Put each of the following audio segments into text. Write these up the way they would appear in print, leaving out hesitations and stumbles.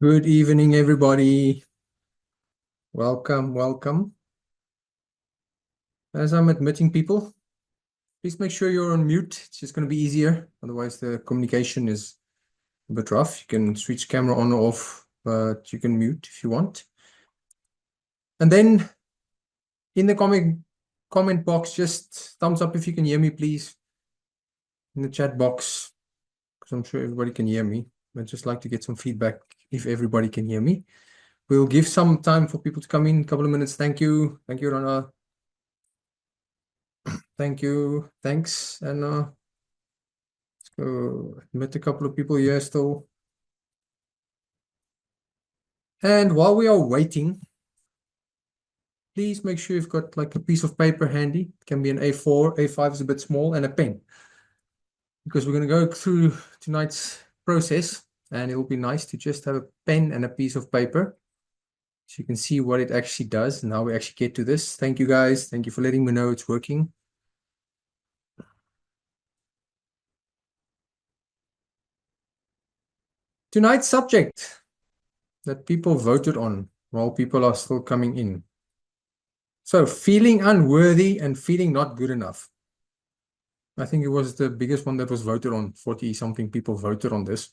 Good evening, everybody. Welcome, welcome. As I'm admitting people, please make sure you're on mute. It's just going to be easier. Otherwise, the communication is a bit rough. You can switch camera on or off, but you can mute if you want. And then in the comment box, just thumbs up if you can hear me, please. In the chat box, because I'm sure everybody can hear me. I'd just like to get some feedback if everybody can hear me. We'll give some time for people to come in, a couple of minutes. Thank you. Thank you, Rana. Thank you. Thanks. And let's go admit a couple of people here still. And while we are waiting, please make sure you've got like a piece of paper handy. It can be an A4, A5 is a bit small, and a pen. Because we're going to go through tonight's process, and it will be nice to just have a pen and a piece of paper so you can see what it actually does and how we actually get to this. Thank you, guys. Thank you for letting me know it's working. Tonight's subject that people voted on while people are still coming in. So, feeling unworthy and feeling not good enough. I think it was the biggest one that was voted on. 40-something people voted on this.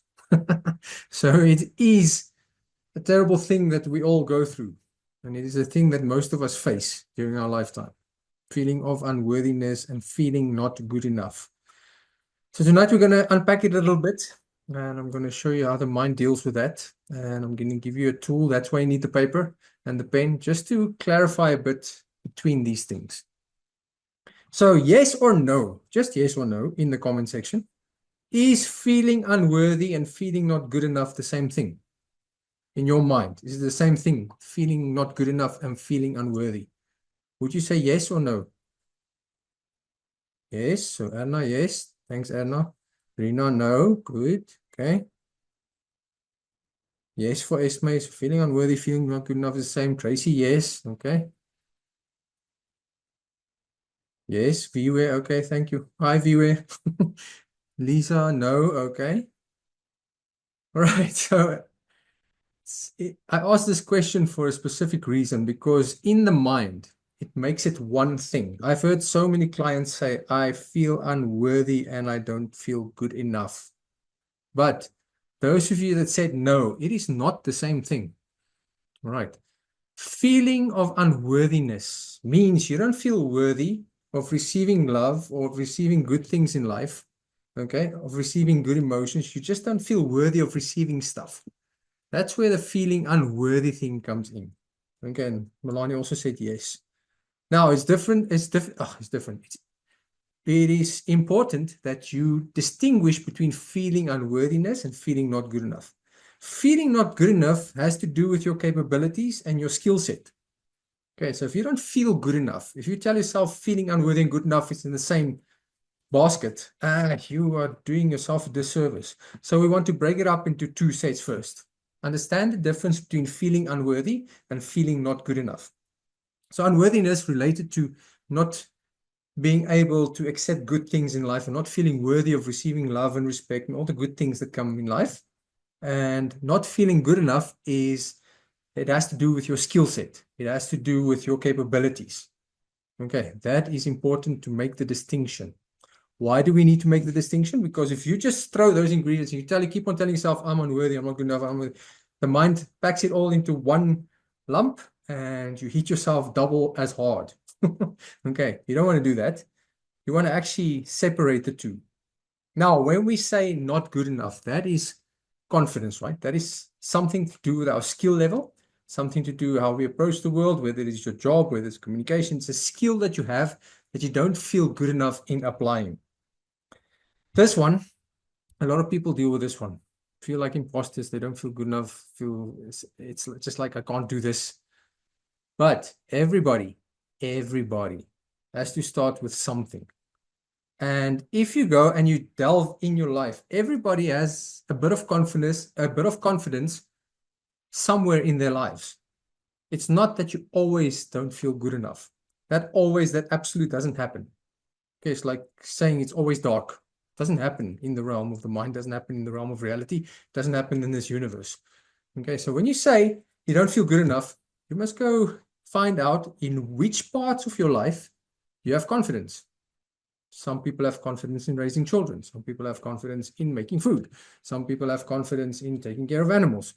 So it is a terrible thing that we all go through. And it is a thing that most of us face during our lifetime. Feeling of unworthiness and feeling not good enough. So tonight we're going to unpack it a little bit. And I'm going to show you how the mind deals with that. And I'm going to give you a tool. That's why you need the paper and the pen, just to clarify a bit between these things. So yes or no, just yes or no in the comment section. Is feeling unworthy and feeling not good enough the same thing? In your mind, is it the same thing? Feeling not good enough and feeling unworthy? Would you say yes or no? Yes. So Erna, yes. Thanks, Erna. Rina, no. Good. Okay. Yes for Esme. So feeling unworthy, feeling not good enough is the same. Tracy, yes. Okay. Yes. Viewer. Okay. Thank you. Hi, viewer. Lisa, no. Okay. All right. So I asked this question for a specific reason, because in the mind, it makes it one thing. I've heard so many clients say, I feel unworthy and I don't feel good enough. But those of you that said no, it is not the same thing. All right. Feeling of unworthiness means you don't feel worthy of receiving love or of receiving good things in life, okay, of receiving good emotions. You just don't feel worthy of receiving stuff. That's where the feeling unworthy thing comes in. Again, Melanie also said yes. Now it's different. It's different. Oh, it's different. It is important that you distinguish between feeling unworthiness and feeling not good enough. Feeling not good enough has to do with your capabilities and your skill set. Okay, so if you don't feel good enough, if you tell yourself feeling unworthy and good enough is in the same basket, you are doing yourself a disservice. So we want to break it up into two sets first. Understand the difference between feeling unworthy and feeling not good enough. So unworthiness related to not being able to accept good things in life and not feeling worthy of receiving love and respect and all the good things that come in life. And not feeling good enough it has to do with your skill set. It has to do with your capabilities. Okay, that is important to make the distinction. Why do we need to make the distinction? Because if you just throw those ingredients, you keep on telling yourself, I'm unworthy, I'm not good enough, the mind packs it all into one lump and you hit yourself double as hard. Okay, you don't want to do that. You want to actually separate the two. Now, when we say not good enough, that is confidence, right? That is something to do with our skill level, something to do with how we approach the world, whether it is your job, whether it's communication. It's a skill that you have that you don't feel good enough in applying. This one, a lot of people deal with this one. Feel like imposters, they don't feel good enough, feel it's just like I can't do this. But everybody has to start with something. And if you go and you delve in your life, everybody has a bit of confidence somewhere in their lives. It's not that you always don't feel good enough. That absolute doesn't happen. Okay, it's like saying it's always dark. Doesn't happen in the realm of the mind, doesn't happen in the realm of reality, doesn't happen in this universe. Okay, so when you say you don't feel good enough, you must go find out in which parts of your life you have confidence. Some people have confidence in raising children. Some people have confidence in making food. Some people have confidence in taking care of animals.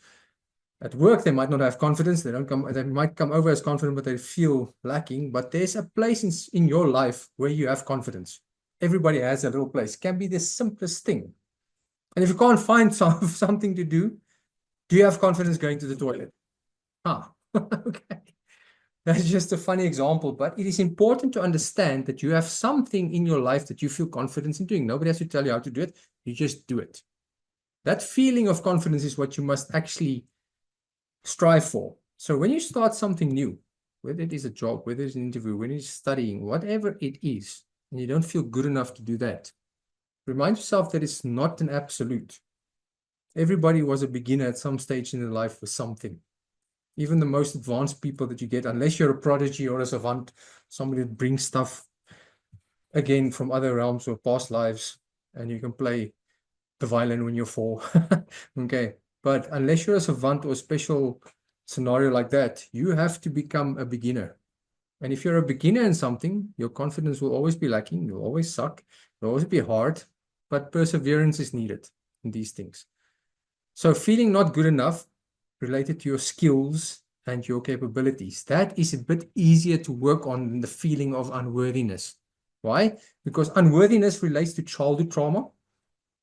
At work, they might not have confidence. They might come over as confident, but they feel lacking. But there's a place in your life where you have confidence. Everybody has a little place. It can be the simplest thing. And if you can't find something to do you have confidence going to the toilet? Okay. That's just a funny example, but it is important to understand that you have something in your life that you feel confidence in doing. Nobody has to tell you how to do it. You just do it. That feeling of confidence is what you must actually strive for. So when you start something new, whether it is a job, whether it's an interview, when you're studying, whatever it is, and you don't feel good enough to do that, remind yourself that it's not an absolute. Everybody was a beginner at some stage in their life with something. Even the most advanced people that you get, unless you're a prodigy or a savant, somebody that brings stuff again from other realms or past lives, and you can play the violin when you're 4. Okay. But unless you're a savant or a special scenario like that, you have to become a beginner. And if you're a beginner in something, your confidence will always be lacking. You'll always suck. It'll always be hard, but perseverance is needed in these things. So feeling not good enough related to your skills and your capabilities, that is a bit easier to work on than the feeling of unworthiness. Why? Because unworthiness relates to childhood trauma,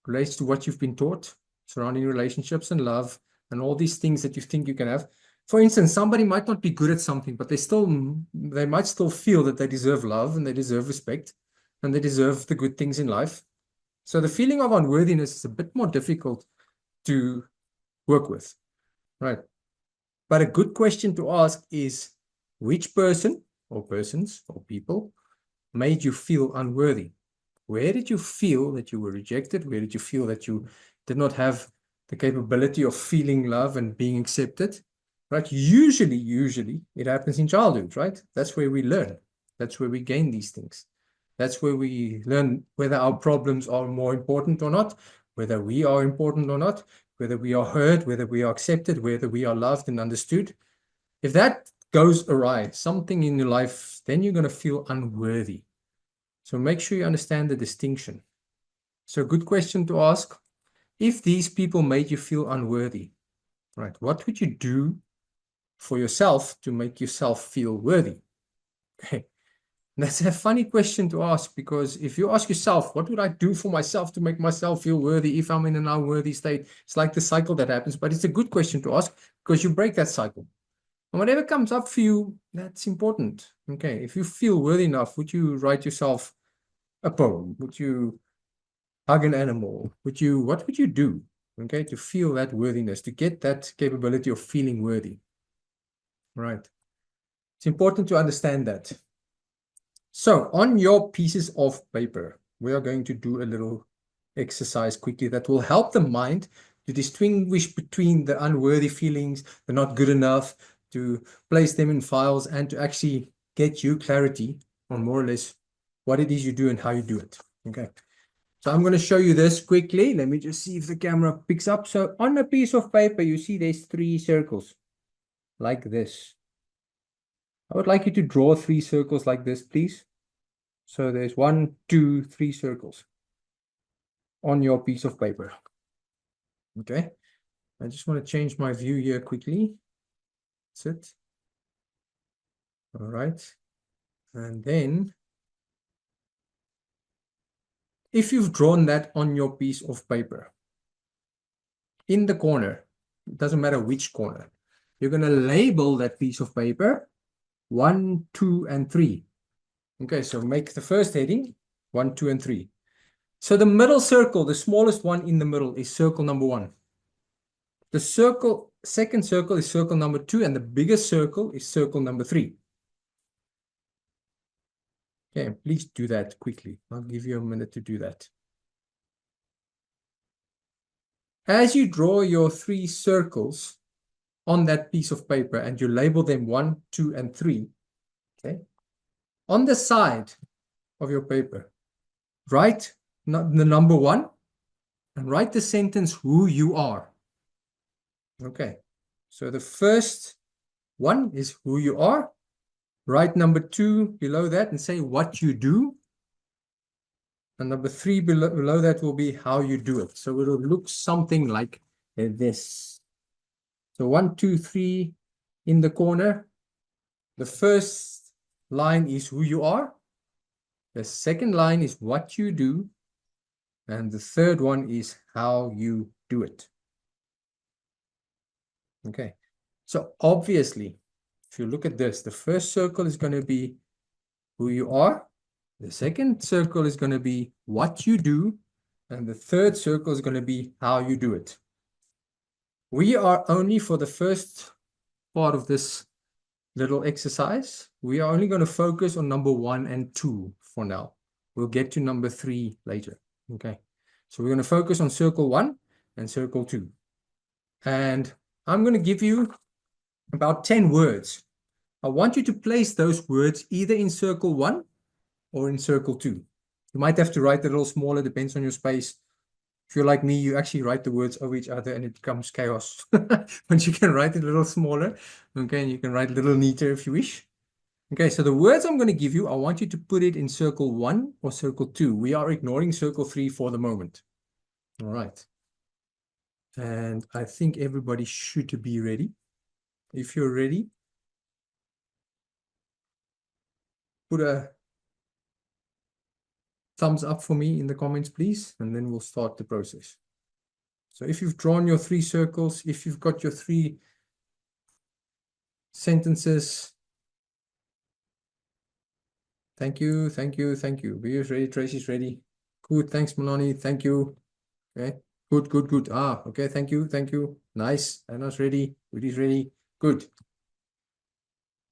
relates to what you've been taught surrounding relationships and love and all these things that you think you can have. For instance, somebody might not be good at something, but they might still feel that they deserve love and they deserve respect and they deserve the good things in life. So the feeling of unworthiness is a bit more difficult to work with, right? But a good question to ask is, which person or persons or people made you feel unworthy? Where did you feel that you were rejected? Where did you feel that you did not have the capability of feeling love and being accepted? Right? Usually it happens in childhood, right? That's where we learn. That's where we gain these things. That's where we learn whether our problems are more important or not, whether we are important or not, whether we are heard, whether we are accepted, whether we are loved and understood. If that goes awry, something in your life, then you're going to feel unworthy. So make sure you understand the distinction. So good question to ask. If these people made you feel unworthy, right, what would you do for yourself to make yourself feel worthy? Okay. That's a funny question to ask, because if you ask yourself, what would I do for myself to make myself feel worthy if I'm in an unworthy state? It's like the cycle that happens, but it's a good question to ask because you break that cycle. And whatever comes up for you, that's important. Okay. If you feel worthy enough, would you write yourself a poem? Would you hug an animal? What would you do, okay, to feel that worthiness, to get that capability of feeling worthy? Right. It's important to understand that. So on your pieces of paper, we are going to do a little exercise quickly that will help the mind to distinguish between the unworthy feelings, the not good enough, to place them in files and to actually get you clarity on more or less what it is you do and how you do it. Okay. So I'm going to show you this quickly. Let me just see if the camera picks up. So on a piece of paper, you see there's 3 circles like this. I would like you to draw 3 circles like this, please. So there's 1, 2, 3 circles on your piece of paper. Okay. I just want to change my view here quickly. That's it. All right. And then if you've drawn that on your piece of paper, in the corner, it doesn't matter which corner, you're going to label that piece of paper 1, 2, and 3. Okay, so make the first heading 1, 2, and 3. So the middle circle, the smallest one in the middle, is circle number 1. The second circle is circle number 2, and the biggest circle is circle number 3. Okay, please do that quickly. I'll give you a minute to do that. As you draw your 3 circles on that piece of paper and you label them 1, 2, and 3, okay, on the side of your paper, write the number 1 and write the sentence who you are. Okay. So the first one is who you are. Write number 2 below that and say what you do. And number 3 below that will be how you do it. So it will look something like this. So 1, 2, 3 in the corner. The first line is who you are. The second line is what you do. And the third one is how you do it. Okay. So obviously, if you look at this, the first circle is going to be who you are. The second circle is going to be what you do. And the third circle is going to be how you do it. We are only for the first part of this little exercise. We are only going to focus on number 1 and 2 for now. We'll get to number 3 later. Okay. So we're going to focus on circle 1 and circle 2. And I'm going to give you about 10 words. I want you to place those words either in circle 1 or in circle 2. You might have to write a little smaller, depends on your space. If you're like me, you actually write the words over each other and it becomes chaos. But you can write it a little smaller. Okay, and you can write a little neater if you wish. Okay, so the words I'm going to give you, I want you to put it in circle 1 or circle 2. We are ignoring circle 3 for the moment. All right. And I think everybody should be ready. If you're ready, put a thumbs up for me in the comments, please, and then we'll start the process. So if you've drawn your 3 circles, if you've got your 3 sentences, thank you, thank you, thank you. Via's ready, Tracy's ready. Good, thanks, Melanie, thank you. Okay, good, good, good. Ah, okay, thank you, thank you. Nice, Anna's ready, Rudy's ready, good.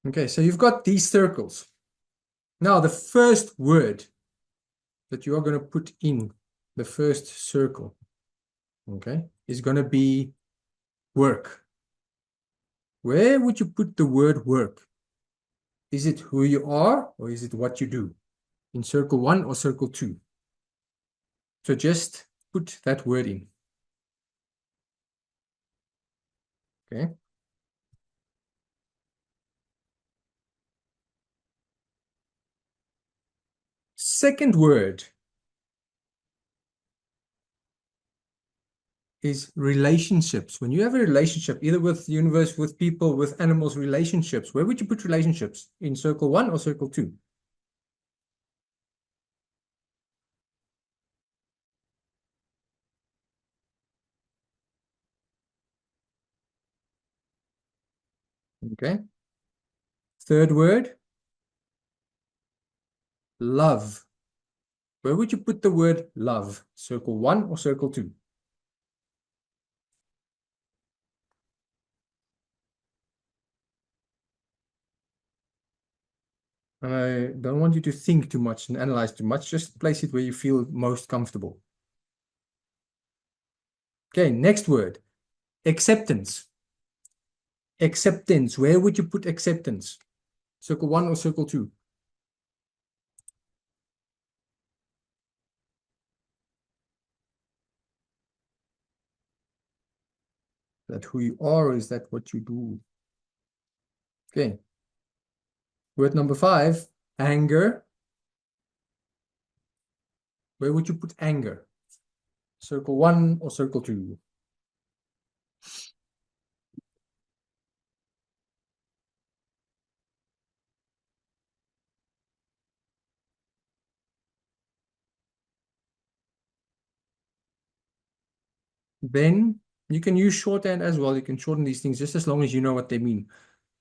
Okay, so you've got these circles. Now, the first word that you are going to put in the first circle, okay, is going to be work. Where would you put the word work? Is it who you are or is it what you do? In circle 1 or circle 2? So just put that word in. Okay. Second word is relationships. When you have a relationship, either with the universe, with people, with animals, relationships, where would you put relationships? In circle 1 or circle 2? Okay. Third word, love. Where would you put the word love? Circle 1 or circle 2? I don't want you to think too much and analyze too much. Just place it where you feel most comfortable. Okay, next word, acceptance. Acceptance. Where would you put acceptance? Circle 1 or circle 2? That who you are, or is that what you do? Okay. Word number 5, anger. Where would you put anger? Circle 1 or circle 2? Then you can use shorthand as well. You can shorten these things just as long as you know what they mean.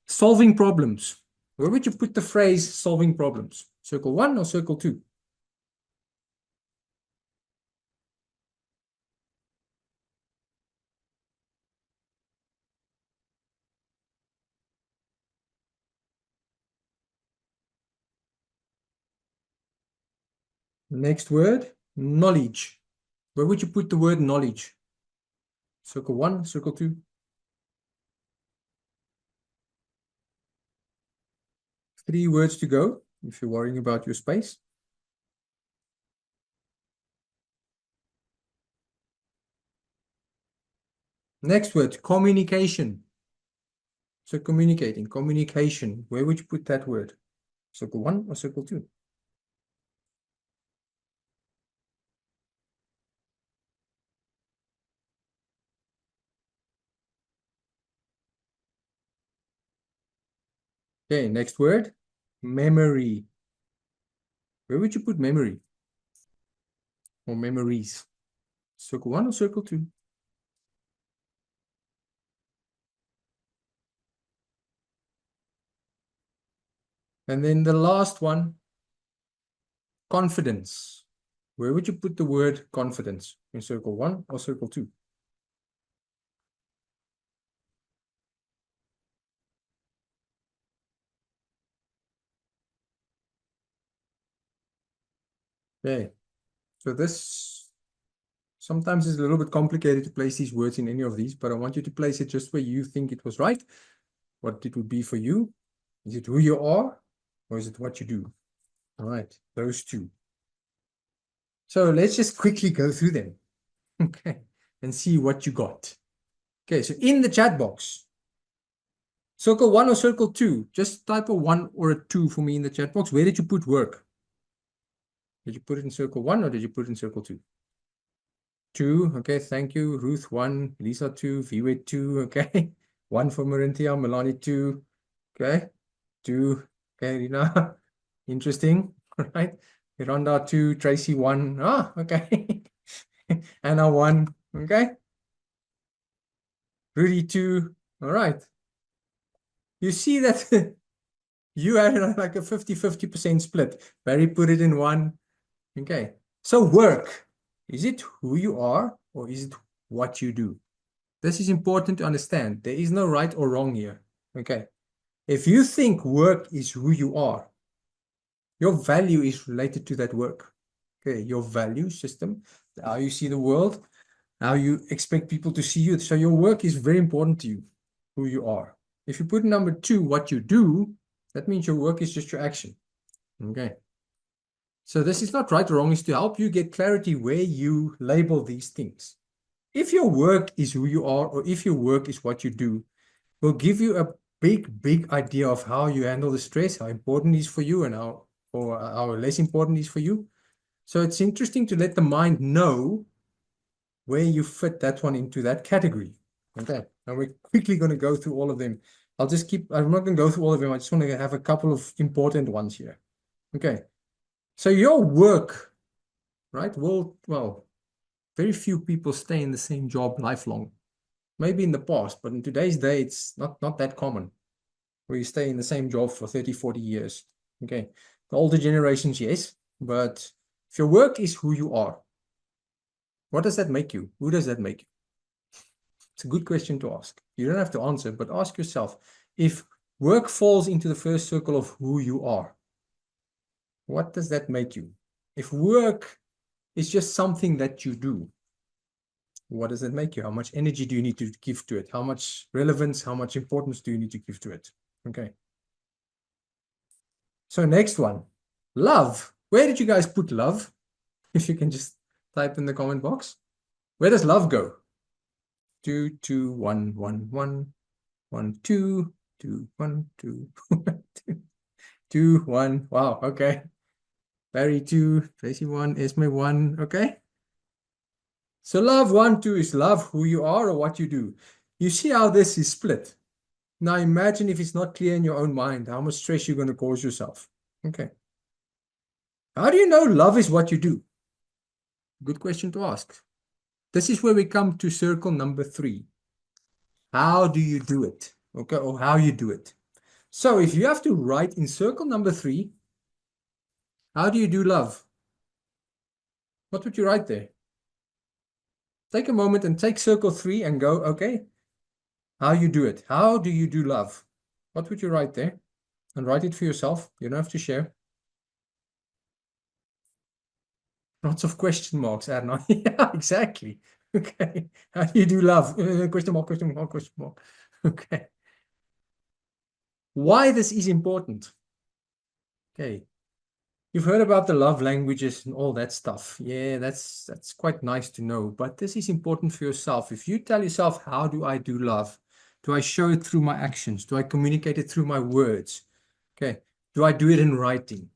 Solving problems. Where would you put the phrase solving problems? Circle 1 or circle 2? Next word, knowledge. Where would you put the word knowledge? Circle 1, circle 2? 3 words to go if you're worrying about your space. Next word, communication. So communicating, communication. Where would you put that word? Circle 1 or circle 2? Okay, next word. Memory. Where would you put memory? Or memories? Circle 1 or circle 2? And then the last one, confidence. Where would you put the word confidence? In circle 1 or circle 2? Okay, so this sometimes is a little bit complicated to place these words in any of these, but I want you to place it just where you think it was right, what it would be for you. Is it who you are, or is it what you do? All right, those two. So let's just quickly go through them, okay, and see what you got. Okay, so in the chat box, circle 1 or circle 2, just type a 1 or a 2 for me in the chat box. Where did you put work? Did you put it in circle 1 or did you put it in circle 2? 2, okay, thank you. Ruth 1, Lisa 2, Viwe 2, okay. 1 for Marinthia, Milani 2, okay. 2, okay, Rina, interesting, all right. Rhonda 2, Tracy 1, ah, okay. Anna 1, okay. Rudy 2, all right. You see that you had like a 50-50% split. Barry put it in 1, okay. So work, is it who you are or is it what you do? This is important to understand. There is no right or wrong here. Okay. If you think work is who you are, your value is related to that work. Okay. Your value system, how you see the world, how you expect people to see you. So your work is very important to you, who you are. If you put number 2, what you do, that means your work is just your action. Okay. So this is not right or wrong. It's to help you get clarity where you label these things. If your work is who you are, or if your work is what you do, will give you a big idea of how you handle the stress, how important it is for you, and how less important it is for you. So it's interesting to let the mind know where you fit that one into that category. Okay, now we're quickly going to go through all of them. I'm not going to go through all of them. I just want to have a couple of important ones here. Okay, so your work, right? Well, very few people stay in the same job lifelong. Maybe in the past, but in today's day, it's not that common where you stay in the same job for 30, 40 years. Okay. The older generations, yes, but if your work is who you are, what does that make you? Who does that make you? It's a good question to ask. You don't have to answer, but ask yourself, if work falls into the first circle of who you are, what does that make you? If work is just something that you do, what does that make you? How much energy do you need to give to it? How much relevance, how much importance do you need to give to it? Okay. So next one, love. Where did you guys put love? If you can just type in the comment box. Where does love go? 2, 2, 1, 1, 1, 1, 2, 2, 1, 2, 2, 2, 1. Wow, okay. Barry 2, Tracy 1, Esme 1, okay. So love 1, 2 is love who you are or what you do. You see how this is split. Now imagine if it's not clear in your own mind, how much stress you're going to cause yourself. Okay. How do you know love is what you do? Good question to ask. This is where we come to circle number 3. How do you do it? Okay, or how you do it. So if you have to write in circle number 3, how do you do love? What would you write there? Take a moment and take circle 3 and go, okay, how you do it. How do you do love? What would you write there? And write it for yourself. You don't have to share. Lots of question marks, Adnan. Yeah, exactly. Okay. How do you do love? Question mark, question mark, question mark. Okay. Why this is important? Okay. You've heard about the love languages and all that stuff. Yeah, that's quite nice to know. But this is important for yourself. If you tell yourself, how do I do love? Do I show it through my actions? Do I communicate it through my words? Okay. Do I do it in writing?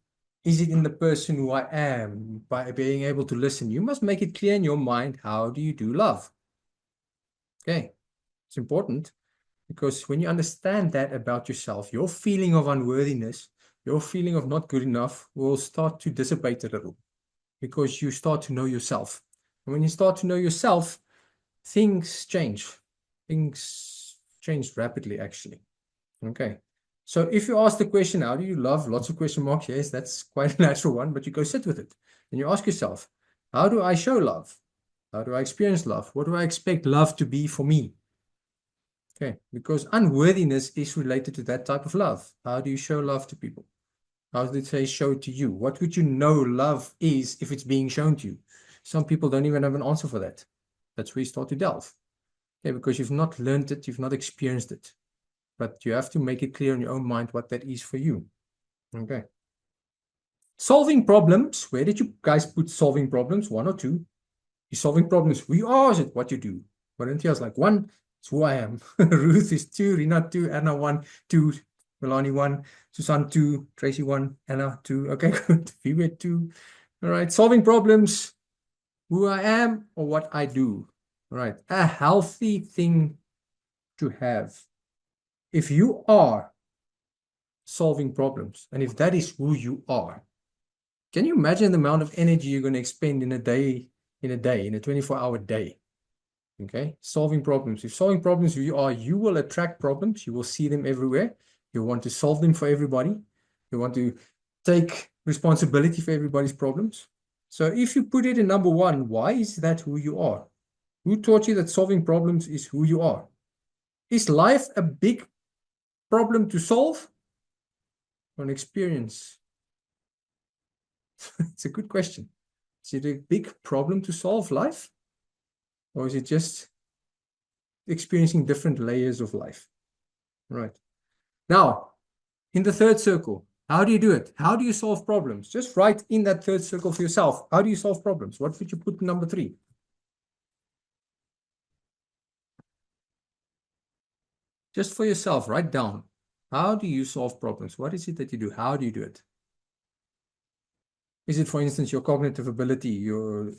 Is it in the person who I am by being able to listen? You must make it clear in your mind, how do you do love? Okay. It's important because when you understand that about yourself, your feeling of unworthiness, your feeling of not good enough will start to dissipate a little because you start to know yourself. And when you start to know yourself, things change. Things change rapidly, actually. Okay. So if you ask the question, how do you love? Lots of question marks. Yes, that's quite a natural one, but you go sit with it and you ask yourself, how do I show love? How do I experience love? What do I expect love to be for me? Okay. Because unworthiness is related to that type of love. How do you show love to people? How did they show it to you? What would you know love is if it's being shown to you? Some people don't even have an answer for that. That's where you start to delve. Okay, because you've not learned it, you've not experienced it. But you have to make it clear in your own mind what that is for you. Okay. Solving problems. Where did you guys put solving problems? One or two? You're solving problems. Who you are, is it what you do? Valentia's like one, it's who I am. Ruth is two, Rina two, Anna one, two, Melanie one, Susan two, Tracy one, Anna two. Okay, good. Viwe two. All right. Solving problems. Who I am or what I do. All right. A healthy thing to have. If you are solving problems, and if that is who you are, can you imagine the amount of energy you're going to expend in a 24-hour day? Okay, solving problems. If solving problems who you are, you will attract problems. You will see them everywhere. You want to solve them for everybody. You want to take responsibility for everybody's problems. So if you put it in number one, why is that who you are? Who taught you that solving problems is who you are? Is life a big problem to solve or an experience? It's a good question. Is it a big problem to solve life? Or is it just experiencing different layers of life? Right. Now, in the third circle, how do you do it? How do you solve problems? Just write in that third circle for yourself. How do you solve problems? What would you put in number 3? Just for yourself, write down. How do you solve problems? What is it that you do? How do you do it? Is it, for instance, your cognitive ability, your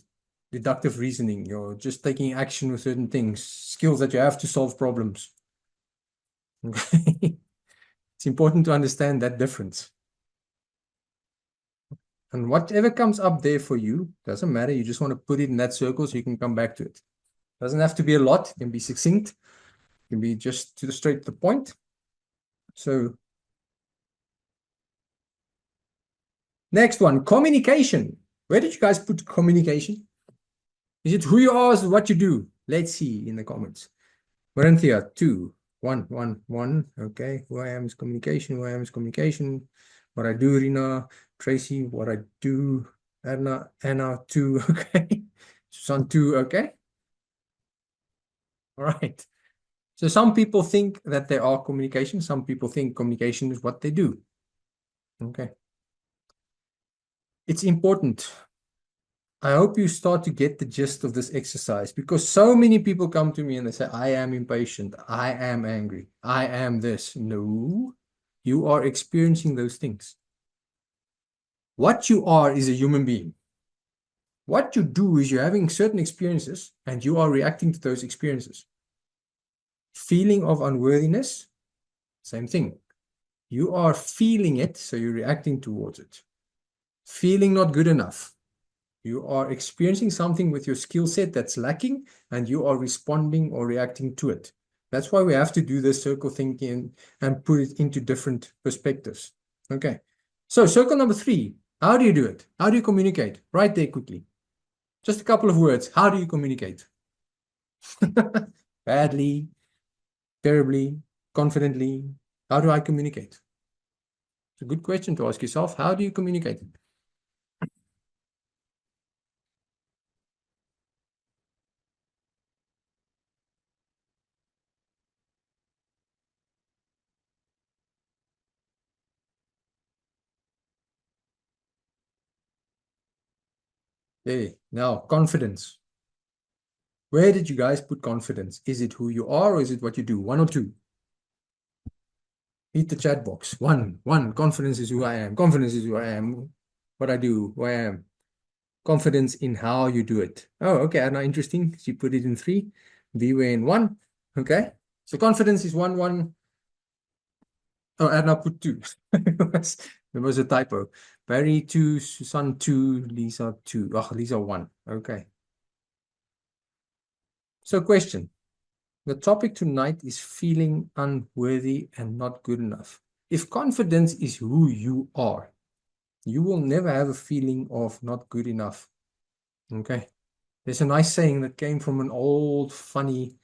deductive reasoning, you're just taking action with certain things, skills that you have to solve problems? Okay. It's important to understand that difference. And whatever comes up there for you, doesn't matter. You just want to put it in that circle so you can come back to it. Doesn't have to be a lot. It can be succinct. It can be just to the straight to the point. So next one, communication. Where did you guys put communication? Is it who you are? Is it what you do? Let's see in the comments. Valentia, 2, 1, 1, 1. Okay. Who I am is communication. Who I am is communication. What I do, Rina. Tracy, what I do. Anna, 2. Okay. Susan, 2. Okay. All right. So some people think that they are communication. Some people think communication is what they do. Okay. It's important. I hope you start to get the gist of this exercise because so many people come to me and they say, I am impatient. I am angry. I am this. No, you are experiencing those things. What you are is a human being. What you do is you're having certain experiences and you are reacting to those experiences. Feeling of unworthiness, same thing. You are feeling it, so you're reacting towards it. Feeling not good enough. You are experiencing something with your skill set that's lacking, and you are responding or reacting to it. That's why we have to do this circle thinking and put it into different perspectives. Okay. So circle number 3, how do you do it? How do you communicate? Right there quickly. Just a couple of words. How do you communicate? Badly, terribly, confidently. How do I communicate? It's a good question to ask yourself. How do you communicate? Okay, now confidence. Where did you guys put confidence? Is it who you are or is it what you do? One or two? Hit the chat box. One. Confidence is who I am. Confidence is who I am. What I do, who I am. Confidence in how you do it. Oh, okay. Anna, interesting. She put it in 3. Beware in 1. Okay. So confidence is 1. Oh, Anna put 2. There was a typo. Barry 2, Susan 2, Lisa 2. Oh, Lisa 1. Okay. So question. The topic tonight is feeling unworthy and not good enough. If confidence is who you are, you will never have a feeling of not good enough. Okay. There's a nice saying that came from an old, funny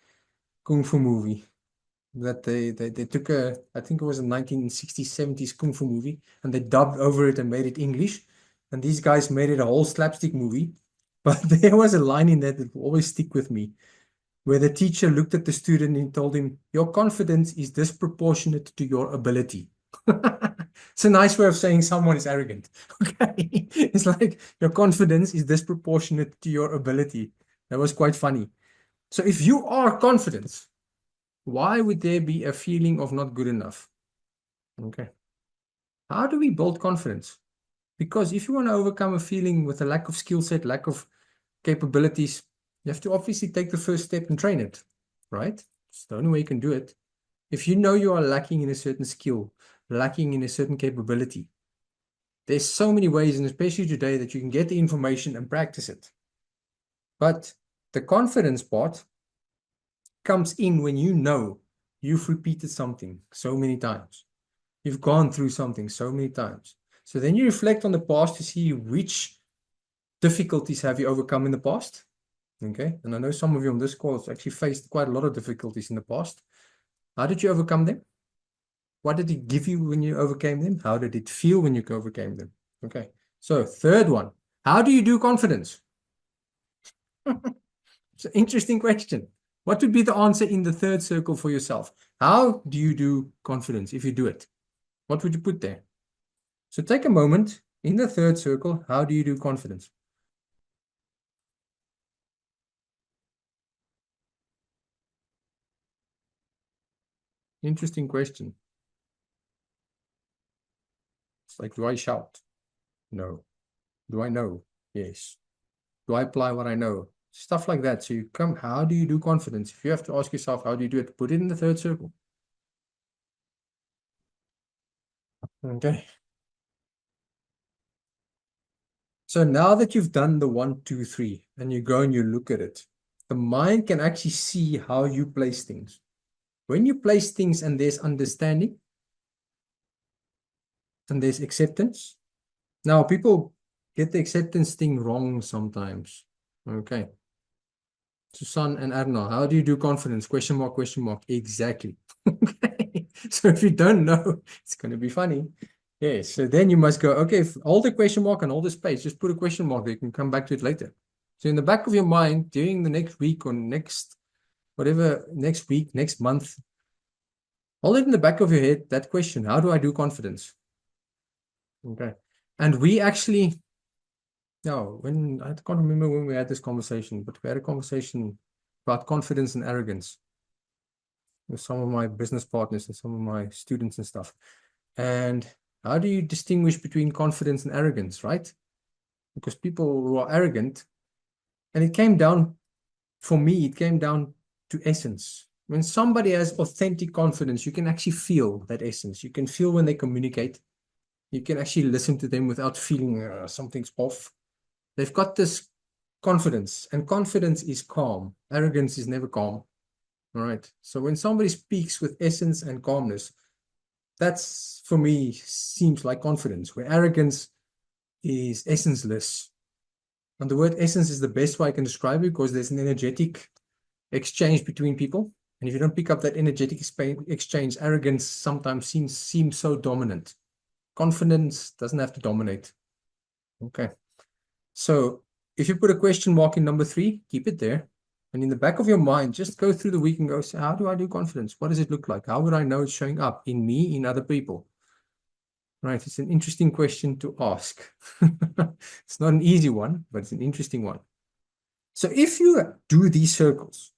kung fu movie that they took I think it was a 1960s, 70s kung fu movie, and they dubbed over it and made it English. And these guys made it a whole slapstick movie. But there was a line in that will always stick with me, where the teacher looked at the student and told him, "Your confidence is disproportionate to your ability." It's a nice way of saying someone is arrogant. Okay. It's like your confidence is disproportionate to your ability. That was quite funny. So if you are confident, why would there be a feeling of not good enough? Okay. How do we build confidence? Because if you want to overcome a feeling with a lack of skill set, lack of capabilities, you have to obviously take the first step and train it, right? It's the only way you can do it. If you know you are lacking in a certain skill, lacking in a certain capability, there's so many ways, and especially today, that you can get the information and practice it. But the confidence part comes in when you know you've repeated something so many times. You've gone through something so many times. So then you reflect on the past to see which difficulties have you overcome in the past. Okay. And I know some of you on this call have actually faced quite a lot of difficulties in the past. How did you overcome them? What did it give you when you overcame them? How did it feel when you overcame them? Okay. So third one, how do you do confidence? It's an interesting question. What would be the answer in the third circle for yourself? How do you do confidence if you do it? What would you put there? So take a moment in the third circle. How do you do confidence? Interesting question. It's like, do I shout? No. Do I know? Yes. Do I apply what I know? Stuff like that. So you come, how do you do confidence? If you have to ask yourself, how do you do it? Put it in the third circle. Okay. So now that you've done the 1, 2, 3, and you go and you look at it, the mind can actually see how you place things. When you place things and there's understanding and there's acceptance. Now, people get the acceptance thing wrong sometimes. Okay. Susan and Arno, how do you do confidence? Question mark, question mark. Exactly. Okay. So if you don't know, it's going to be funny. Yes. So then you must go, okay, hold the question mark and hold the space. Just put a question mark there. You can come back to it later. So in the back of your mind, during the next week or next, whatever, next week, next month, hold it in the back of your head, that question, how do I do confidence? Okay. And we actually, no, when I can't remember when we had this conversation, but we had a conversation about confidence and arrogance with some of my business partners and some of my students and stuff. And how do you distinguish between confidence and arrogance, right? Because people who are arrogant, and it came down, for me, it came down to essence. When somebody has authentic confidence, you can actually feel that essence. You can feel when they communicate. You can actually listen to them without feeling something's off. They've got this confidence, and confidence is calm. Arrogance is never calm. All right. So when somebody speaks with essence and calmness, that's for me seems like confidence, where arrogance is essenceless. And the word essence is the best way I can describe it because there's an energetic exchange between people. And if you don't pick up that energetic exchange, arrogance sometimes seems so dominant. Confidence doesn't have to dominate. Okay. So if you put a question mark in number 3, keep it there. And in the back of your mind, just go through the week and go, so how do I do confidence? What does it look like? How would I know it's showing up in me, in other people? Right. It's an interesting question to ask. It's not an easy one, but it's an interesting one. So if you do these circles,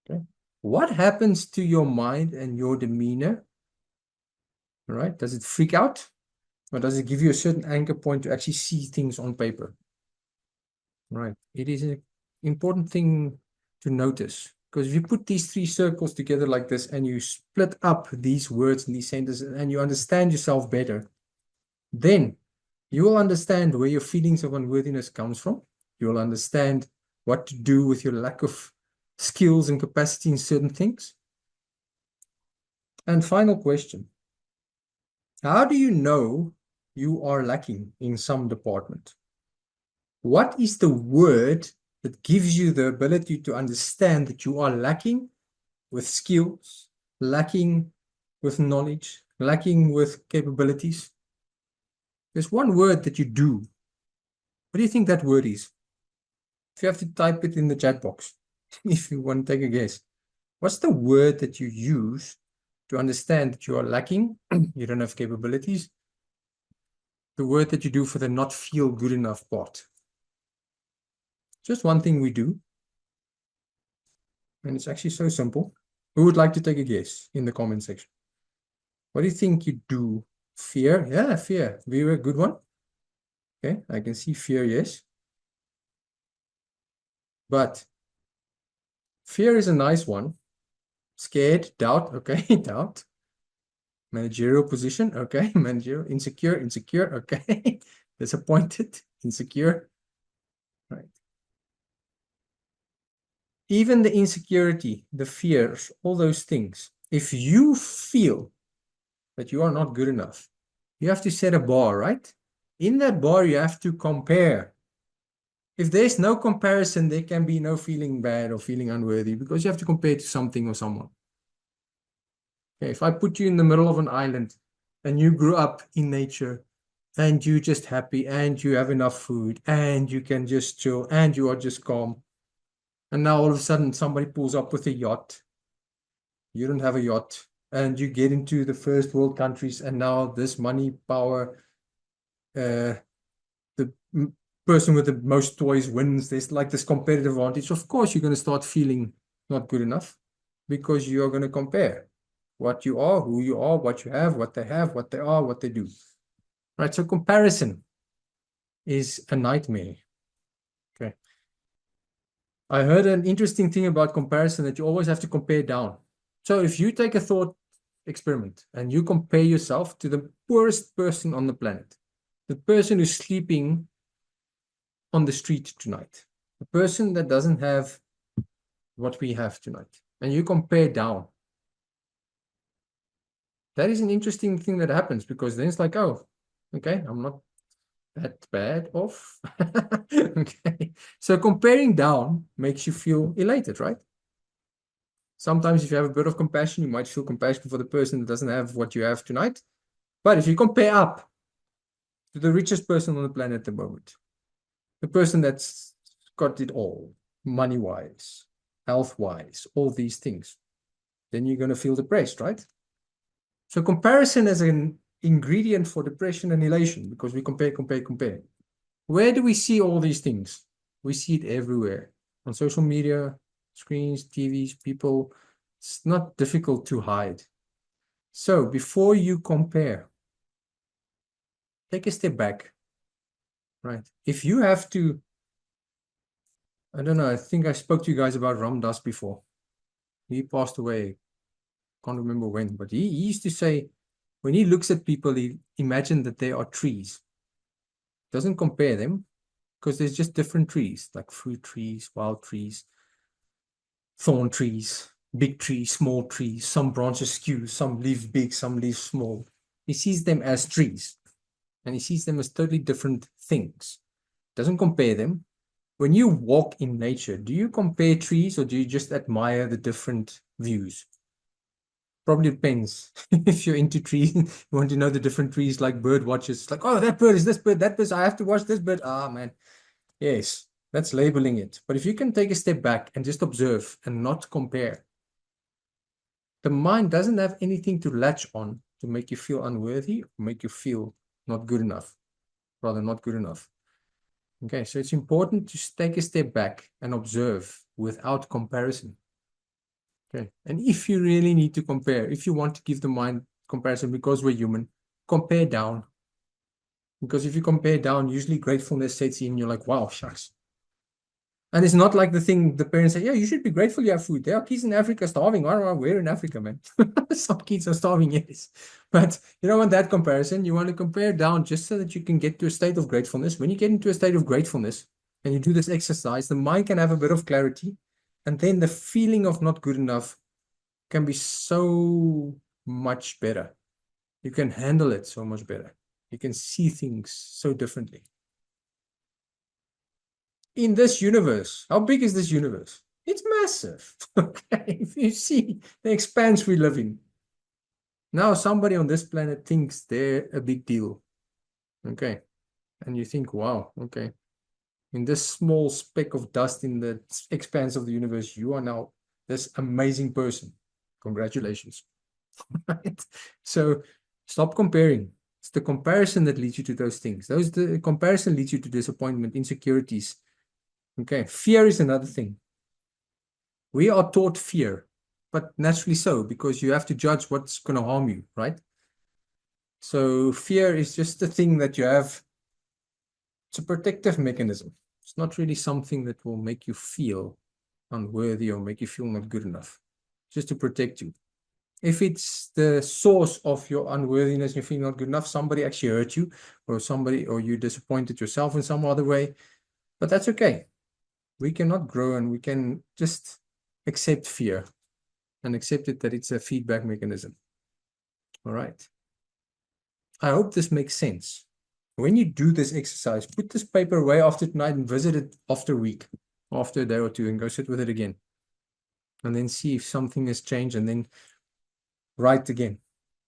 okay, what happens to your mind and your demeanor All right? Does it freak out? Or does it give you a certain anchor point to actually see things on paper? Right. It is an important thing to notice, because if you put these three circles together like this and you split up these words and these sentences and you understand yourself better, then you will understand where your feelings of unworthiness comes from. You will understand what to do with your lack of skills and capacity in certain things. And final question. How do you know you are lacking in some department? What is the word that gives you the ability to understand that you are lacking with skills, lacking with knowledge, lacking with capabilities? There's one word that you do. What do you think that word is? If you have to type it in the chat box, if you want to take a guess, what's the word that you use to understand that you are lacking, you don't have capabilities? The word that you do for the not feel good enough part. Just one thing we do, and it's actually so simple. Who would like to take a guess in the comment section? What do you think you do? Fear? Yeah, fear. Very good one. Okay, I can see fear, yes. But fear is a nice one. Scared, doubt, okay, doubt. Managerial position, okay. Managerial, insecure, okay. Disappointed, insecure. Right. Even the insecurity, the fears, all those things. If you feel that you are not good enough, you have to set a bar, right? In that bar, you have to compare. If there's no comparison, there can be no feeling bad or feeling unworthy, because you have to compare to something or someone. Okay, if I put you in the middle of an island and you grew up in nature and you're just happy and you have enough food and you can just chill and you are just calm, and now all of a sudden somebody pulls up with a yacht, you don't have a yacht, and you get into the first world countries, and now this money, power, the person with the most toys wins. There's like this competitive advantage. Of course, you're going to start feeling not good enough, because you are going to compare what you are, who you are, what you have, what they have, what they are, what they do. Right? So comparison is a nightmare. Okay. I heard an interesting thing about comparison, that you always have to compare down. So if you take a thought experiment and you compare yourself to the poorest person on the planet, the person who's sleeping on the street tonight, the person that doesn't have what we have tonight, and you compare down, that is an interesting thing that happens, because then it's like, oh, okay, I'm not that bad off. Okay. So comparing down makes you feel elated, right? Sometimes if you have a bit of compassion, you might feel compassion for the person that doesn't have what you have tonight. But if you compare up to the richest person on the planet at the moment, the person that's got it all, money-wise, health-wise, all these things, then you're going to feel depressed, right? So comparison is an ingredient for depression and elation, because we compare, compare, compare. Where do we see all these things? We see it everywhere. On social media, screens, TVs, people. It's not difficult to hide. So before you compare, take a step back, right? If you have to, I don't know, I think I spoke to you guys about Ram Dass before. He passed away, can't remember when, but he used to say, when he looks at people, he imagines that they are trees. Doesn't compare them, because there's just different trees, like fruit trees, wild trees, thorn trees, big trees, small trees, some branches skew, some leaves big, some leaves small. He sees them as trees, and he sees them as totally different things. Doesn't compare them. When you walk in nature, do you compare trees, or do you just admire the different views? Probably depends. If you're into trees, you want to know the different trees, like bird watchers. It's like, oh, that bird is this bird, that bird, I have to watch this bird. Ah, man. Yes, that's labeling it. But if you can take a step back and just observe and not compare, the mind doesn't have anything to latch on to make you feel unworthy or make you feel not good enough, rather not good enough. Okay, so it's important to take a step back and observe without comparison. Okay, and if you really need to compare, if you want to give the mind comparison because we're human. Compare down. Because if you compare down, usually gratefulness sets in. You're like, wow, shucks. And it's not like the thing the parents say, yeah, you should be grateful you have food. There are kids in Africa starving. Where in Africa, man? Some kids are starving, yes. But you don't want that comparison. You want to compare down just so that you can get to a state of gratefulness. When you get into a state of gratefulness and you do this exercise, the mind can have a bit of clarity. And then the feeling of not good enough can be so much better. You can handle it so much better. You can see things so differently. In this universe, how big is this universe? It's massive. Okay, if you see the expanse we live in. Now somebody on this planet thinks they're a big deal. Okay. And you think, wow, okay. In this small speck of dust in the expanse of the universe, you are now this amazing person. Congratulations. Right? So stop comparing. It's the comparison that leads you to those things. The comparison leads you to disappointment, insecurities. Okay, fear is another thing. We are taught fear, but naturally so, because you have to judge what's going to harm you, right? So fear is just the thing that you have. It's a protective mechanism. It's not really something that will make you feel unworthy or make you feel not good enough. Just to protect you. If it's the source of your unworthiness, you feel not good enough, somebody actually hurt you, or you disappointed yourself in some other way, but that's okay. We cannot grow, and we can just accept fear and accept it that it's a feedback mechanism. All right. I hope this makes sense. When you do this exercise, put this paper away after tonight and visit it after a week, after a day or two, and go sit with it again. And then see if something has changed, and then write again.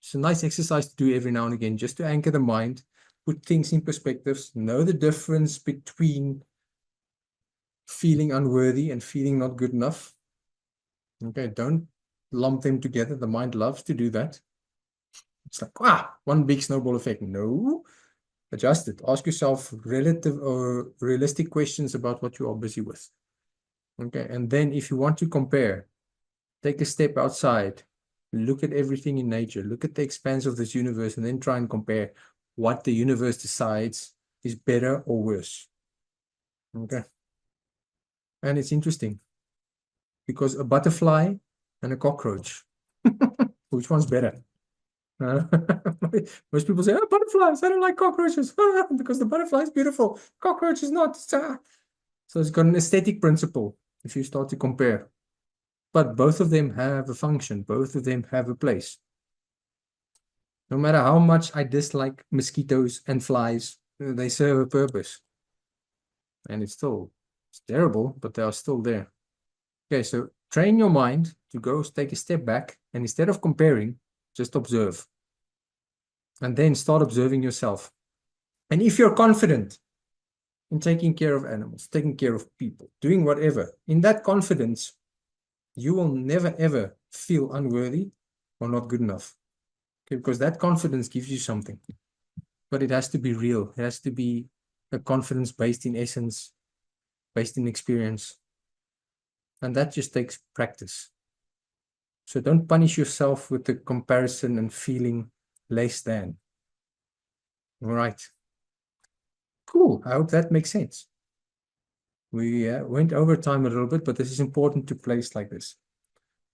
It's a nice exercise to do every now and again, just to anchor the mind, put things in perspectives, know the difference between feeling unworthy and feeling not good enough. Okay, don't lump them together. The mind loves to do that. It's like, one big snowball effect. No, adjust it. Ask yourself relative or realistic questions about what you are busy with. Okay, and then if you want to compare, take a step outside. Look at everything in nature. Look at the expanse of this universe, and then try and compare what the universe decides is better or worse. Okay. And it's interesting because a butterfly and a cockroach, which one's better? Most people say, oh, butterflies, I don't like cockroaches because the butterfly is beautiful. Cockroach is not. So it's got an aesthetic principle if you start to compare. But both of them have a function. Both of them have a place. No matter how much I dislike mosquitoes and flies, they serve a purpose. And it's terrible, but they are still there. Okay, so train your mind to go take a step back, and instead of comparing, just observe. And then start observing yourself. And if you're confident in taking care of animals, taking care of people, doing whatever, in that confidence, you will never, ever feel unworthy or not good enough. Okay, because that confidence gives you something. But it has to be real. It has to be a confidence based in essence, based in experience. And that just takes practice. So don't punish yourself with the comparison and feeling less than. All right. Cool. I hope that makes sense. We went over time a little bit, but this is important to place like this.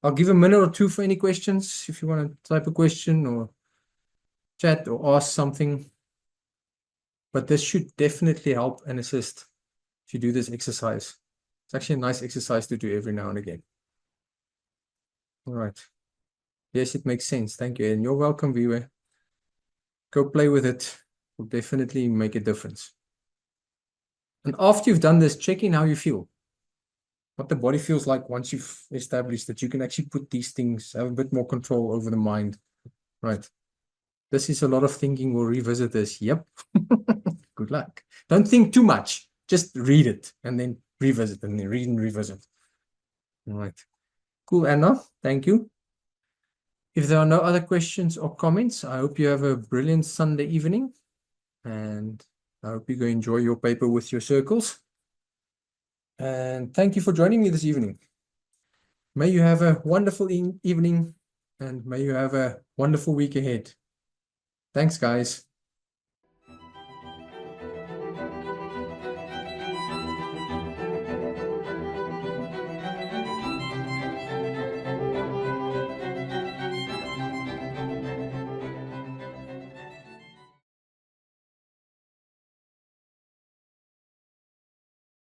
I'll give a minute or two for any questions if you want to type a question or chat or ask something. But this should definitely help and assist if you do this exercise. It's actually a nice exercise to do every now and again. All right. Yes, it makes sense. Thank you. And you're welcome, viewer. Go play with it. It will definitely make a difference. And after you've done this, check in how you feel. What the body feels like once you've established that you can actually put these things, have a bit more control over the mind. Right. This is a lot of thinking. We'll revisit this. Yep. Good luck. Don't think too much. Just read it and then revisit and then read and revisit. All right. Cool, Anna. Thank you. If there are no other questions or comments, I hope you have a brilliant Sunday evening. And I hope you go enjoy your paper with your circles. And thank you for joining me this evening. May you have a wonderful evening and may you have a wonderful week ahead. Thanks, guys.